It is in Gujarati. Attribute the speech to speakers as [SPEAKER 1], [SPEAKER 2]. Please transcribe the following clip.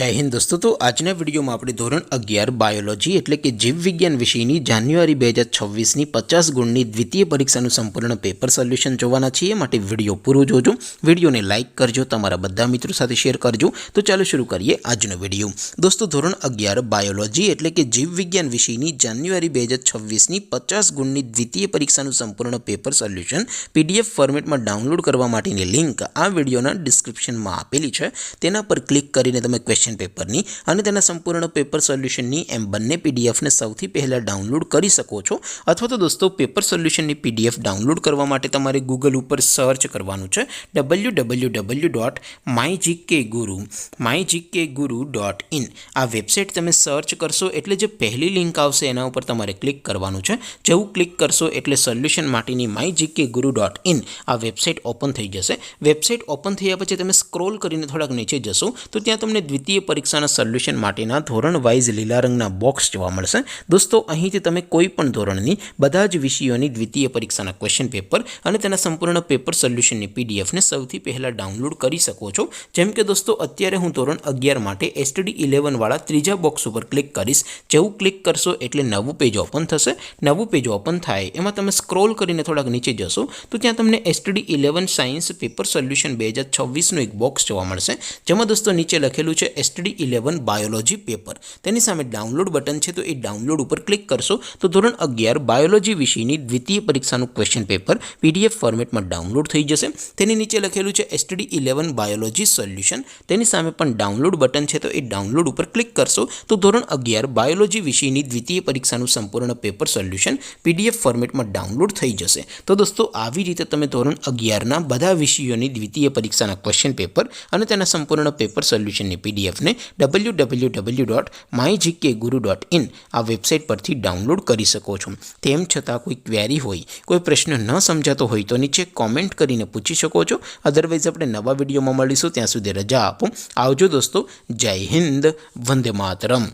[SPEAKER 1] जय हिंद दोस्तों। तो आज वीडियो में આપણે ધોરણ 11 બાયોલોજી એટલે કે જીવ વિજ્ઞાન વિષયની જાન્યુઆરી 2026 ની 50 ગુણની દ્વિતીય પરીક્ષાનું સંપૂર્ણ પેપર સોલ્યુશન જોવાના છીએ। માટે વિડિયો પૂરો જોજો, વિડિયોને લાઈક કરજો, તમારા બધા મિત્રો સાથે શેર કરજો। તો ચાલો શરૂ કરીએ આજનો વિડિયો। દોસ્તો ધોરણ 11 બાયોલોજી એટલે કે જીવ વિજ્ઞાન વિષયની જાન્યુઆરી 2026 ની 50 ગુણની દ્વિતીય પરીક્ષાનું સંપૂર્ણ પેપર સોલ્યુશન પીડીએફ ફોર્મેટમાં ડાઉનલોડ કરવા માટેની લિંક આ વિડિયોના ડિસ્ક્રિપ્શનમાં આપેલી છે। તેના પર ક્લિક કરીને તમે क्वेश्चन पेपर नी અને તેના સંપૂર્ણ પેપર સોલ્યુશન ની એમ બંને પીડીએફ ને સૌથી પહેલા ડાઉનલોડ કરી શકો છો। અથવા તો દોસ્તો પેપર સોલ્યુશન ની પીડીએફ ડાઉનલોડ કરવા માટે તમારે ગૂગલ ઉપર સર્ચ કરવાનું છે www.mygkguru.in। આ વેબસાઇટ તમે સર્ચ કરશો એટલે જે પહેલી લિંક આવશે એના ઉપર તમારે ક્લિક કરવાનું છે। જેવું ક્લિક કરશો એટલે સોલ્યુશન માટેની mygkguru.in આ વેબસાઇટ ઓપન થઈ જશે। વેબસાઇટ ઓપન થયા પછી તમે સ્ક્રોલ કરીને થોડાક નીચે જશો તો ત્યાં તમને દ્વિતીય પરીક્ષાના સોલ્યુશન માટેના ધોરણ વાઇઝ લીલા રંગના બોક્સ જોવા મળશે। દોસ્તો અહીંથી તમે કોઈ પણ ધોરણની બધા જ વિષયોની દ્વિતીય પરીક્ષાના ક્વેશ્ચન પેપર અને તેના સંપૂર્ણ પેપર સોલ્યુશનની પીડીએફને સૌથી પહેલાં ડાઉનલોડ કરી શકો છો। જેમ કે દોસ્તો અત્યારે હું ધોરણ 11 માટે STD 11 વાળા ત્રીજા બોક્સ ઉપર ક્લિક કરીશ। જેવું ક્લિક કરશો એટલે નવું પેજ ઓપન થશે। નવું પેજ ઓપન થાય એમાં તમે સ્ક્રોલ કરીને થોડાક નીચે જશો તો ત્યાં તમને STD 11 સાયન્સ પેપર સોલ્યુશન 2026નું એક બોક્સ જોવા મળશે। જેમાં દોસ્તો નીચે લખેલું છે STD 11 બાયોલોજી પેપર। તેની સામે ડાઉનલોડ બટન છે તો એ ડાઉનલોડ ઉપર ક્લિક કરશો તો ધોરણ 11 બાયોલોજી વિષયની દ્વિતીય પરીક્ષાનું ક્વેશ્ચન પેપર પીડીએફ ફોર્મેટમાં ડાઉનલોડ થઈ જશે। તેની નીચે લખેલું છે STD 11 બાયોલોજી સોલ્યુશન। તેની સામે પણ ડાઉનલોડ બટન છે તો એ ડાઉનલોડ ઉપર ક્લિક કરશો તો ધોરણ 11 બાયોલોજી વિષયની દ્વિતીય પરીક્ષાનું સંપૂર્ણ પેપર સોલ્યુશન પીડીએફ ફોર્મેટમાં ડાઉનલોડ થઈ જશે। તો દોસ્તો આવી રીતે તમે ધોરણ 11ના બધા વિષયોની દ્વિતીય પરીક્ષાના ક્વેશ્ચન પેપર અને તેના સંપૂર્ણ પેપર સોલ્યુશનની પીડીએફને www.mygkguru.in આ વેબસાઇટ પરથી ડાઉનલોડ કરી શકો છો। તેમ છતાં કોઈ ક્વેરી હોય, કોઈ પ્રશ્ન ન સમજાતો હોય તો નીચે કોમેન્ટ કરીને પૂછી શકો છો। અધરવાઇઝ આપણે નવા વિડીયોમાં મળીશું, ત્યાં સુધી રજા આપો। આવજો દોસ્તો। જય હિન્દ, વંદે માતરમ।